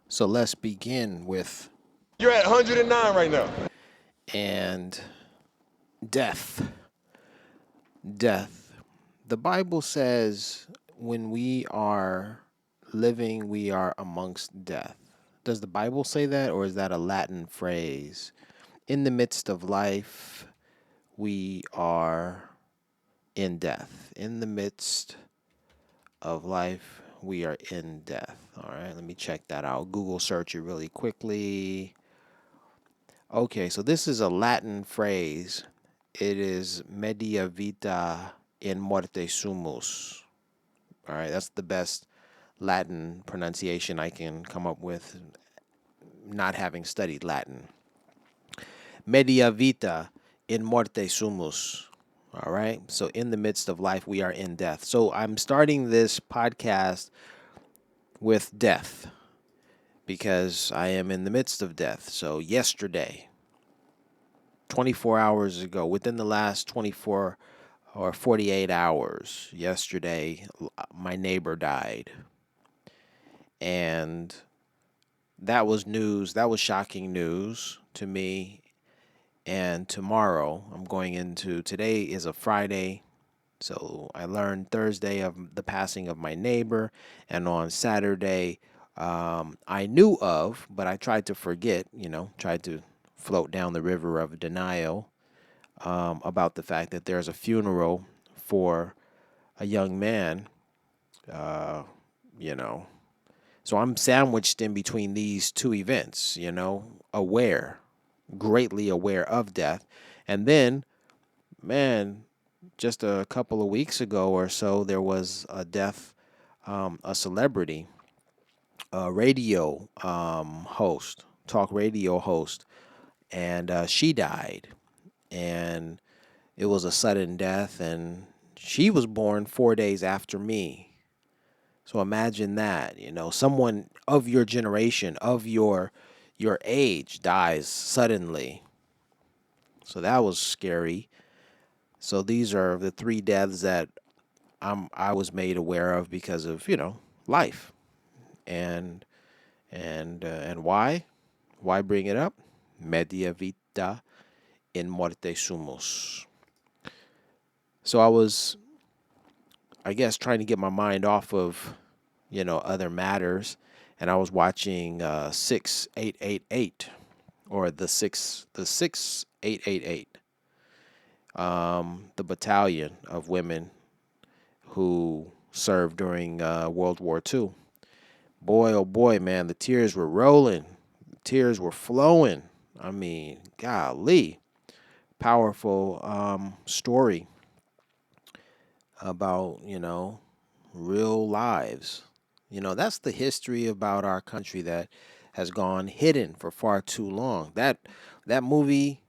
So let's begin with You're at 109 right now. and death. Death. The Bible says when we are living, we are amongst death. Does the Bible say that, or is that a Latin phrase? In the midst of life, we are in death. In the midst of life, we are in death. All right, let me check that out. Google search it really quickly. Okay, so this is a Latin phrase. It is media vita in morte sumus. All right, that's the best Latin pronunciation I can come up with, not having studied Latin. Media vita in morte sumus. All right, so in the midst of life, we are in death. So I'm starting this podcast with death because I am in the midst of death. So yesterday, 24 hours ago, within the last 24 or 48 hours, yesterday, my neighbor died. And that was news. That was shocking news to me. And tomorrow, I'm going into today is a Friday. So I learned Thursday of the passing of my neighbor. And on Saturday, I knew of, but I tried to forget, tried to float down the river of denial about the fact that there's a funeral for a young man, uh, you know. So I'm sandwiched in between these two events, aware, greatly aware of death. And then, man, just a couple of weeks ago or so, there was a death, a celebrity, a radio host, talk radio host, and she died. And it was a sudden death, and she was born 4 days after me. So imagine that, someone of your generation, of your age dies suddenly. So that was scary. So these are the three deaths that I was made aware of because of, life. And and why? Why bring it up? Media vita in morte sumus. So I was, I guess, trying to get my mind off of, other matters, and I was watching 6888 or the 6888, the battalion of women who served during World War II. Boy, oh boy, man, the tears were rolling, the tears were flowing. I mean, golly, powerful story about real lives. That's the history about our country that has gone hidden for far too long. That movie,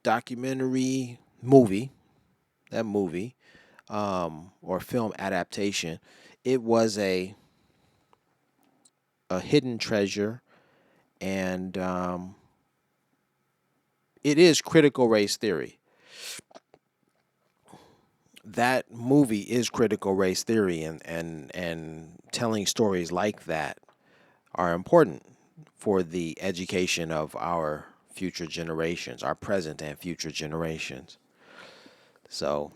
documentary movie, that movie, or film adaptation, it was a hidden treasure, and it is critical race theory. That movie is critical race theory, and telling stories like that are important for the education of our future generations, our present and future generations. So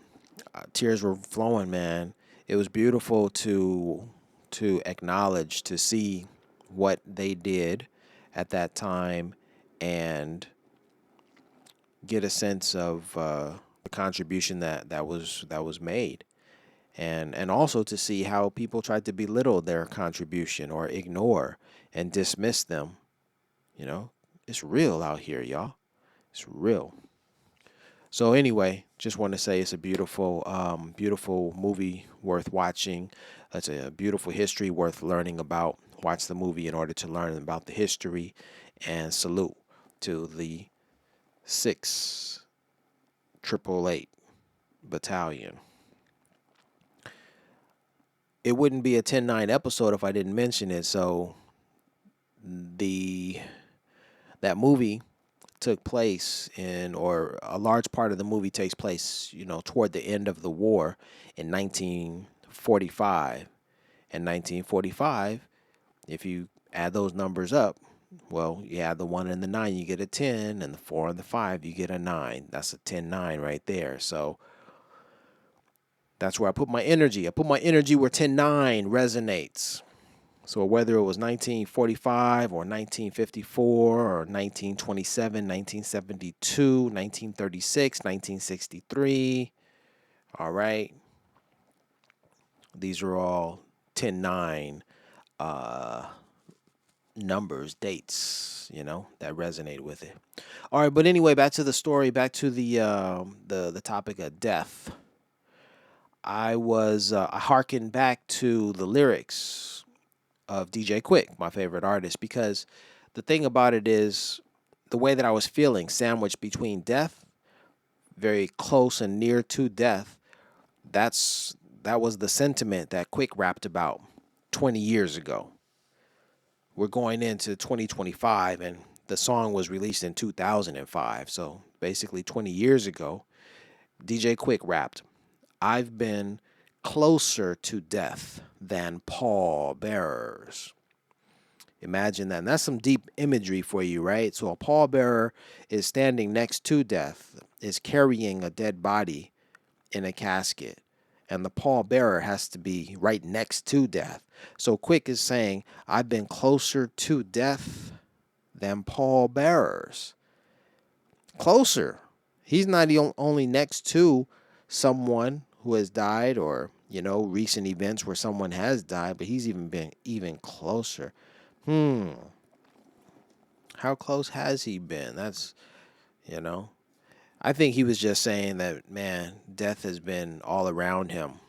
tears were flowing, man. It was beautiful to acknowledge, to see what they did at that time, and get a sense of the contribution that was made, and also to see how people tried to belittle their contribution or ignore and dismiss them. You know, it's real out here, y'all. It's real. So anyway, just want to say it's a beautiful, beautiful movie worth watching. It's a beautiful history worth learning about. Watch the movie in order to learn about the history, and salute to the 6 888 battalion. It wouldn't be a 10-9 episode if I didn't mention it. So the that movie took place in, or a large part of the movie takes place, toward the end of the war in 1945. And 1945, if you Add those numbers up. Well, you add the 1 and the 9, you get a 10, and the 4 and the 5, you get a 9. That's a 10-9 right there. So that's where I put my energy. I put my energy where 10-9 resonates. So whether it was 1945 or 1954 or 1927, 1972, 1936, 1963, all right, these are all 10-9 uh, numbers, dates, that resonate with it. All right, but anyway, back to the story, back to the topic of death. I harkened back to the lyrics of DJ Quick, my favorite artist, because the thing about it is the way that I was feeling, sandwiched between death, very close and near to death. That was the sentiment that Quick rapped about 20 years ago. We're going into 2025, and the song was released in 2005. So basically, 20 years ago, DJ Quick rapped, I've been closer to death than pallbearers. Imagine that. And that's some deep imagery for you, right? So a pallbearer is standing next to death, is carrying a dead body in a casket, and the pallbearer has to be right next to death. So Quick is saying, I've been closer to death than pallbearers. Closer. He's not only next to someone who has died or, recent events where someone has died, but he's even been even closer. Hmm. How close has he been? You know, I think he was just saying that, man, death has been all around him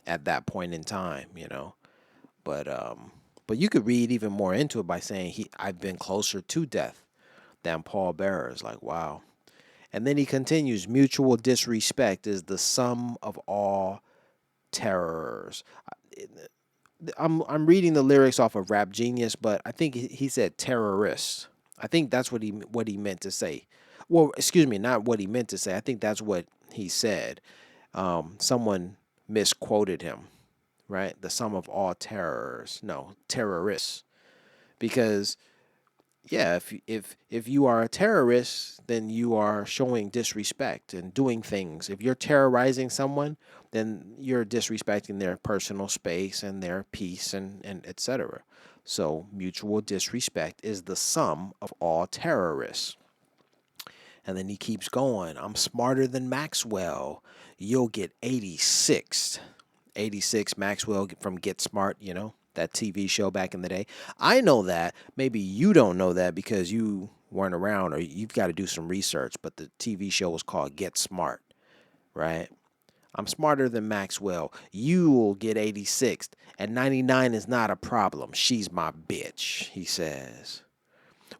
at that point in time. But but you could read even more into it by saying I've been closer to death than pallbearers. Like, wow. And then he continues, mutual disrespect is the sum of all terrors. I'm reading the lyrics off of Rap Genius, but I think he said terrorist. I think that's what he meant to say. Well, excuse me, not what he meant to say. I think that's what he said. Someone misquoted him, right? The sum of all terrors. No, terrorists. Because yeah, if you are a terrorist, then you are showing disrespect and doing things. If you're terrorizing someone, then you're disrespecting their personal space and their peace and etc. So mutual disrespect is the sum of all terrorists. And then he keeps going. I'm smarter than Maxwell. You'll get 86. 86 Maxwell from Get Smart, that TV show back in the day. I know that. Maybe you don't know that because you weren't around or you've got to do some research, but the TV show was called Get Smart, right? I'm smarter than Maxwell. You'll get 86th, and 99 is not a problem. She's my bitch, he says.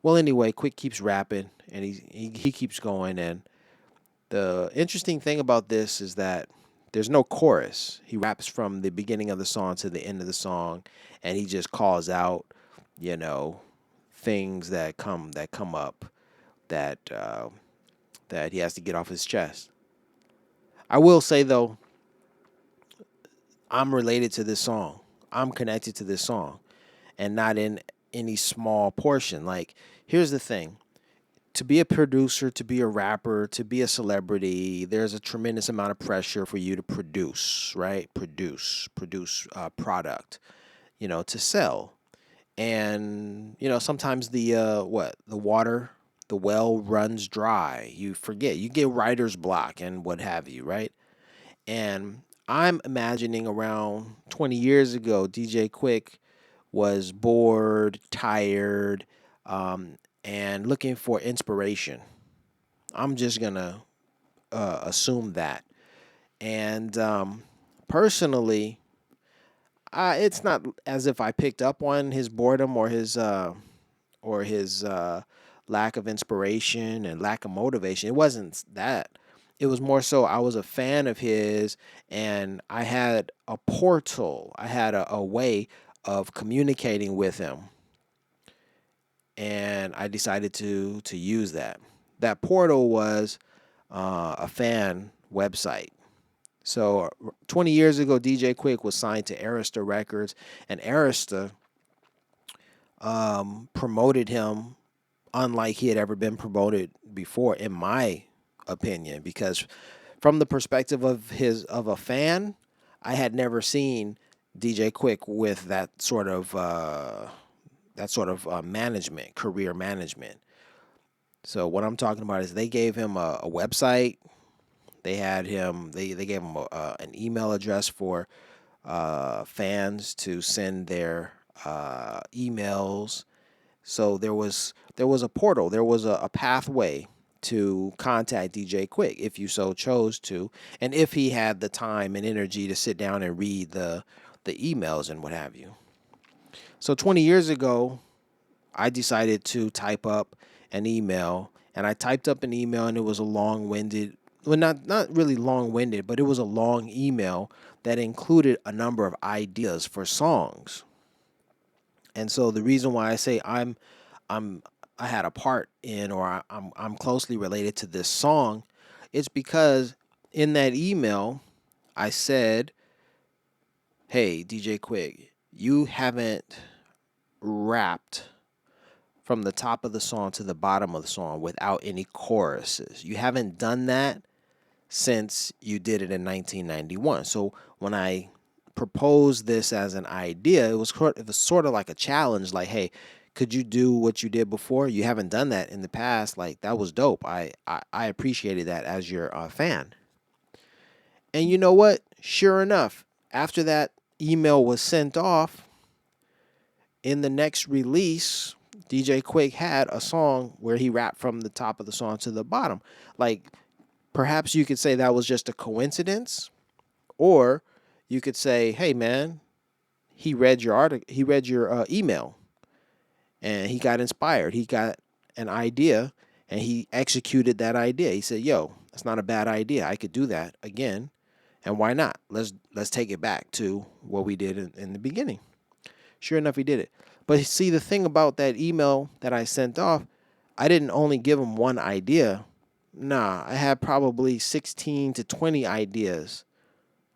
Well, anyway, Quick keeps rapping, and he keeps going, and the interesting thing about this is that there's no chorus. He raps from the beginning of the song to the end of the song, and he just calls out, you know, things that come up that that he has to get off his chest. I will say though, I'm related to this song. I'm connected to this song, and not in any small portion. Like, here's the thing: to be a producer, to be a rapper, to be a celebrity, there's a tremendous amount of pressure for you to produce, right? Produce product, to sell. And sometimes the water, the well runs dry. You forget, you get writer's block and what have you, right? And I'm imagining around 20 years ago, DJ Quick was bored, tired, and looking for inspiration. I'm just gonna assume that. And personally, it's not as if I picked up on his boredom or his lack of inspiration and lack of motivation. It wasn't that. It was more so I was a fan of his, and I had a portal. I had a way of communicating with him, and I decided to use that. That portal was a fan website. So 20 years ago, DJ Quick was signed to Arista Records, and Arista promoted him unlike he had ever been promoted before, in my opinion. Because from the perspective of a fan, I had never seen DJ Quick with that sort of management, career management. So what I'm talking about is they gave him a website. They gave him an email address for fans to send their emails. So there was a portal, there was a pathway to contact DJ Quick if you so chose to, and if he had the time and energy to sit down and read the emails and what have you. So 20 years ago, I decided to type up an email, and I typed up an email, and it was a long-winded, well, not really long-winded, but it was a long email that included a number of ideas for songs. And so the reason why I say I'm I had a part in, or I'm closely related to this song, it's because in that email I said, "Hey, DJ Quick, you haven't rapped from the top of the song to the bottom of the song without any choruses. You haven't done that since you did it in 1991." So when I proposed this as an idea, it was sort of like a challenge. Like, hey, could you do what you did before? You haven't done that in the past. Like, that was dope. I appreciated that as your fan. And you know what? Sure enough, after that email was sent off, in the next release, DJ Quake had a song where he rapped from the top of the song to the bottom. Like, perhaps you could say that was just a coincidence, or you could say, "Hey, man, he read your article, he read your email, and he got inspired. He got an idea, and he executed that idea. He said, 'Yo, that's not a bad idea. I could do that again, and why not? Let's take it back to what we did in the beginning.'" Sure enough, he did it. But see, the thing about that email that I sent off, I didn't only give him one idea. Nah, I had probably 16 to 20 ideas.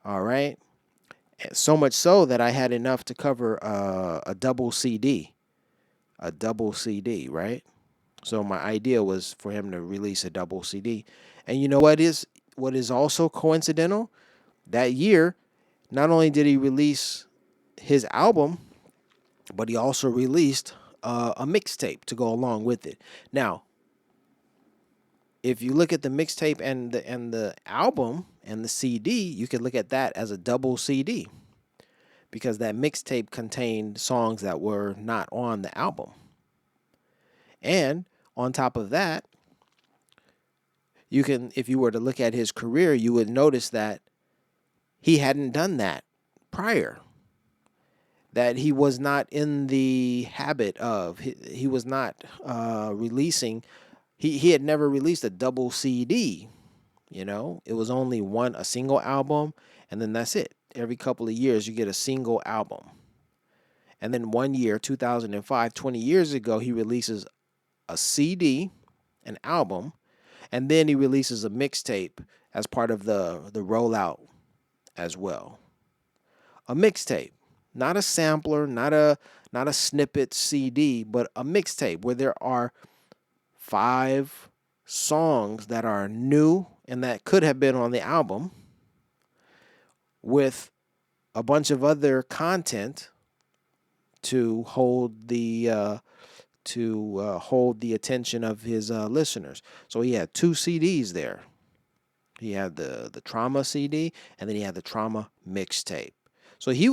All right. So much so that I had enough to cover a double CD. A double CD, right? So my idea was for him to release a double CD. And you know what is also coincidental? That year, not only did he release his album, but he also released a mixtape to go along with it. Now, if you look at the mixtape and the album and the CD, you could look at that as a double CD because that mixtape contained songs that were not on the album. And on top of that, if you were to look at his career, you would notice that he hadn't done that prior. That he was not in the habit of, he was not releasing, he had never released a double CD. It was only a single album, and then that's it. Every couple of years, you get a single album. And then one year, 2005, 20 years ago, he releases a CD, an album, and then he releases a mixtape as part of the rollout as well. A mixtape, not a sampler, not a snippet CD, but a mixtape where there are 5 songs that are new and that could have been on the album with a bunch of other content to hold the attention of his listeners. So he had 2 CDs there. He had the trauma CD, and then he had the trauma mixtape. So he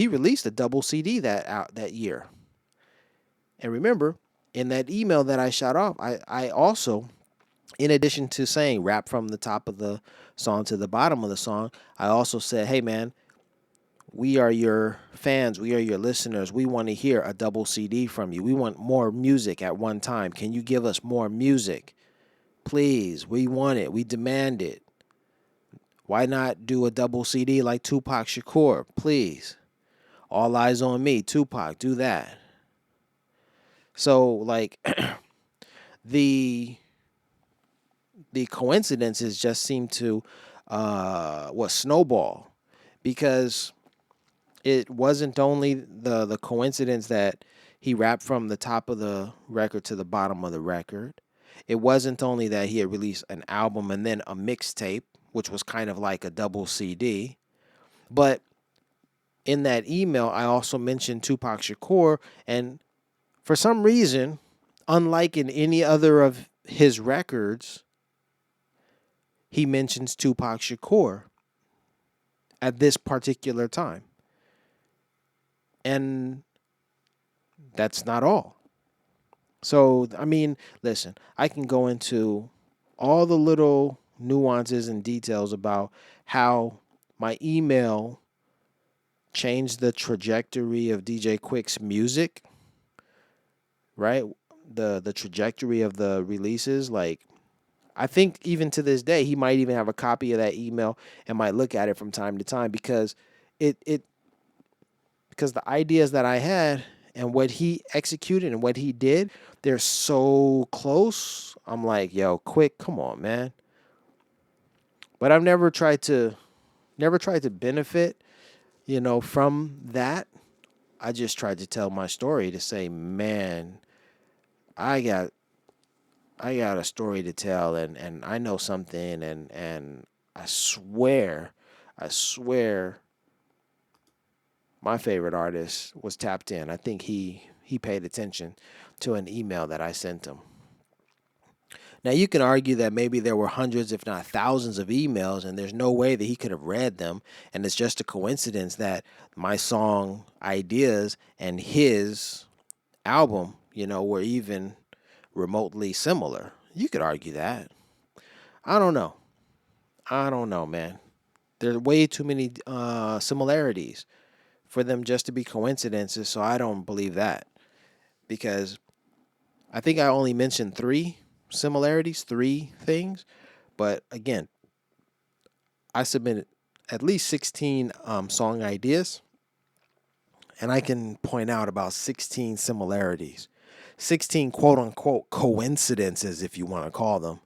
released a double CD that year. And remember, in that email that I shot off, I also, in addition to saying rap from the top of the song to the bottom of the song, I also said, "Hey man, we are your fans. We are your listeners. We want to hear a double CD from you. We want more music at one time. Can you give us more music? Please, we want it. We demand it. Why not do a double CD like Tupac Shakur? Please. All eyes on me. Tupac, do that." So, like, the the coincidences just seem to snowball, because it wasn't only the coincidence that He rapped from the top of the record to the bottom of the record. It wasn't only that he had released an album and then a mixtape, which was kind of like a double CD, but in that email, I also mentioned Tupac Shakur, and for some reason, unlike in any other of his records, he mentions Tupac Shakur at this particular time. And that's not all. So, I mean, listen, I can go into all the little nuances and details about how my email changed the trajectory of DJ Quick's music, right? The trajectory of the releases. Like, I think even to this day, he might even have a copy of that email and might look at it from time to time because it because the ideas that I had and what he executed and what he did, they're so close. I'm like, yo, Quick, come on, man. But I've never tried to benefit, from that. I just tried to tell my story to say, man, I got I got a story to tell, and I know something, and I swear my favorite artist was tapped in. I think he paid attention to an email that I sent him. Now you can argue that maybe there were hundreds, if not thousands, of emails, and there's no way that he could have read them, and it's just a coincidence that my song ideas and his album, were even remotely similar. You could argue that. I don't know. I don't know, man. There's way too many similarities for them just to be coincidences, so I don't believe that because I think I only mentioned three similarities, three things. But again, I submitted at least 16 song ideas, and I can point out about 16 similarities, 16 quote unquote coincidences, if you want to call them.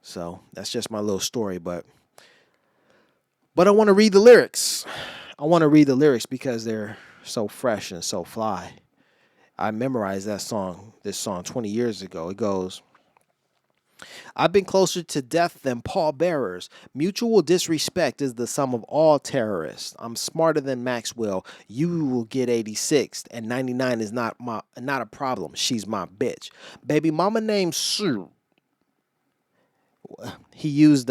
So that's just my little story, but I want to read the lyrics. I want to read the lyrics because they're so fresh and so fly. I memorized this song 20 years ago. It goes, I've been closer to death than pallbearers. Mutual disrespect is the sum of all terrorists. I'm smarter than Maxwell. You will get 86, and 99 is not a problem. She's my bitch. Baby mama named Sue. He used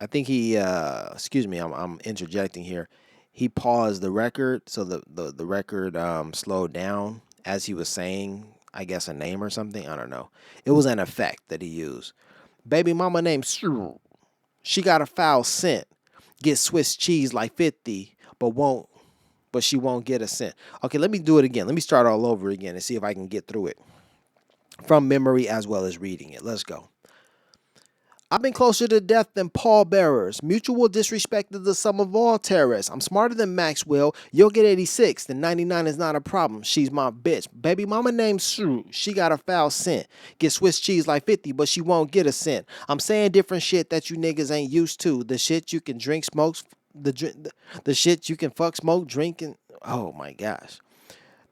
I think he excuse me, I'm interjecting here. He paused the record so the record slowed down as he was saying, I guess, a name or something. I don't know. It was an effect that he used. Baby mama named Sue. She got a foul scent. Get Swiss cheese like 50, but she won't get a cent. Okay, let me do it again. Let me start all over again and see if I can get through it from memory as well as reading it. Let's go. I've been closer to death than pallbearers. Mutual disrespect is the sum of all terrorists. I'm smarter than Maxwell. You'll get 86. The 99 is not a problem. She's my bitch. Baby mama named Sue. She got a foul scent. Get Swiss cheese like 50, but she won't get a cent. I'm saying different shit that you niggas ain't used to. The shit you can drink, smoke, the shit you can fuck, smoke, drink, and oh my gosh.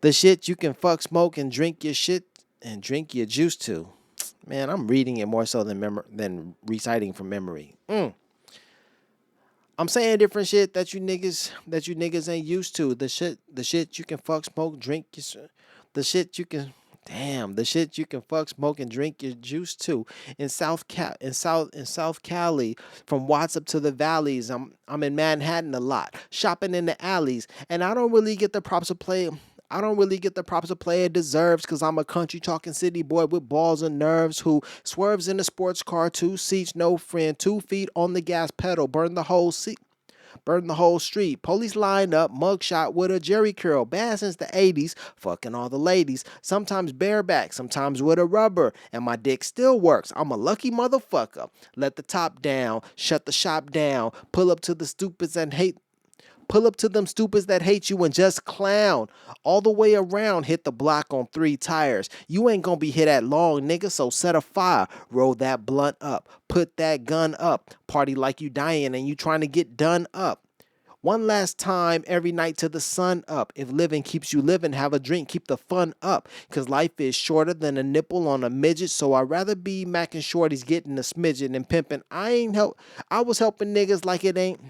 The shit you can fuck, smoke, and drink your shit and drink your juice to. Man, I'm reading it more so than reciting from memory. I'm saying different shit that you niggas ain't used to. The shit you can fuck, smoke, drink the shit you can the shit you can fuck, smoke, and drink your juice to. In South Cali, from Watts up to the valleys, I'm in Manhattan a lot, shopping in the alleys, and I don't really get the props a player deserves because I'm a country talking city boy with balls and nerves who swerves in a sports car, two seats, no friend, 2 feet on the gas pedal, burn the whole street. Police line up, mugshot with a Jerry curl, bad since the 80s, fucking all the ladies, sometimes bareback, sometimes with a rubber, and my dick still works. I'm a lucky motherfucker. Let the top down, shut the shop down, pull up to them stupids that hate you and just clown. All the way around, hit the block on 3 tires. You ain't gonna be hit that long, nigga, so set a fire. Roll that blunt up. Put that gun up. Party like you dying and you trying to get done up. One last time every night till the sun up. If living keeps you living, have a drink, keep the fun up. Cause life is shorter than a nipple on a midget. So I'd rather be macking shorties getting a smidget and pimping. I was helping niggas like it ain't.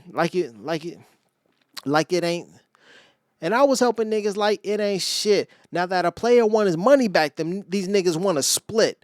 And I was helping niggas like it ain't shit. Now that a player want his money back, these niggas want to split.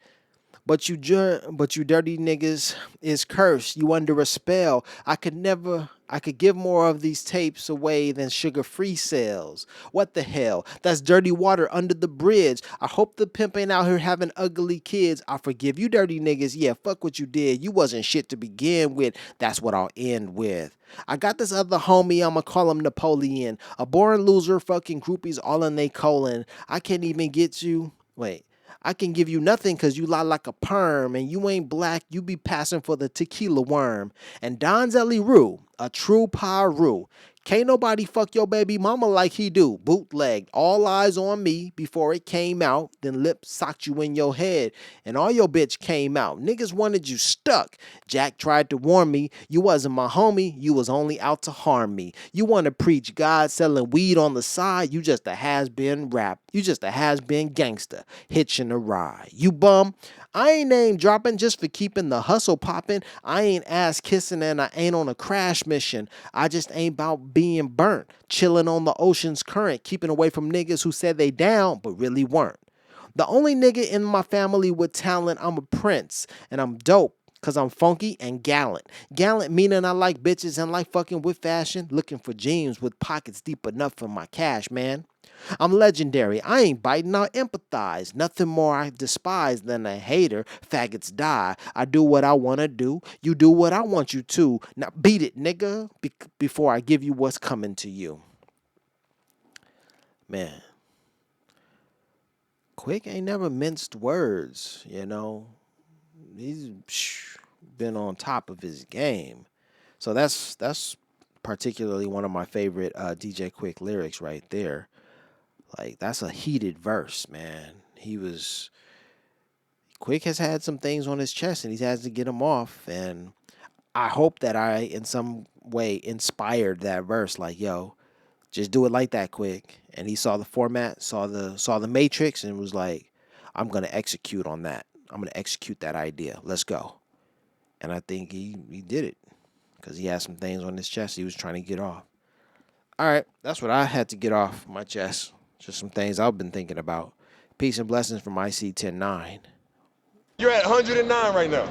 But you dirty niggas is cursed. You under a spell. I could give more of these tapes away than sugar-free sales. What the hell? That's dirty water under the bridge. I hope the pimp ain't out here having ugly kids. I forgive you dirty niggas. Yeah, fuck what you did. You wasn't shit to begin with. That's what I'll end with. I got this other homie, I'ma call him Napoleon. A boring loser, fucking groupies all in they colon. I can't even get you. Wait. I can give you nothing cause you lie like a perm and you ain't black, you be passing for the tequila worm. And Don's Ellie Roo, a true Paru. Can't nobody fuck your baby mama like he do. Bootlegged, all eyes on me before it came out. Then lip socked you in your head and all your bitch came out. Niggas wanted you stuck. Jack tried to warn me. You wasn't my homie, you was only out to harm me. You wanna preach God selling weed on the side, you just a has-been rap. You just a has-been gangster, hitching a ride. You bum. I ain't name dropping just for keeping the hustle popping. I ain't ass kissing and I ain't on a crash mission. I just ain't about being burnt, chilling on the ocean's current, keeping away from niggas who said they down but really weren't. The only nigga in my family with talent, I'm a prince, and I'm dope. Cause I'm funky and gallant. Gallant meaning I like bitches and like fucking with fashion. Looking for jeans with pockets deep enough for my cash, man. I'm legendary. I ain't biting, I empathize. Nothing more I despise than a hater. Faggots die. I do what I wanna do. You do what I want you to. Now beat it, nigga, before I give you what's coming to you. Man, Quik ain't never minced words, you know. He's been on top of his game. So that's particularly one of my favorite DJ Quick lyrics right there. Like that's a heated verse, man. He was Quick has had some things on his chest and he has to get them off. And I hope that I in some way inspired that verse. Like, yo, just do it like that, Quick. And he saw the format, saw the matrix, and was like, I'm gonna execute on that. I'm gonna execute that idea. Let's go. And I think he did it because he had some things on his chest he was trying to get off. All right, that's what I had to get off my chest. Just some things I've been thinking about. Peace and blessings from IC 109. You're at 109 right now.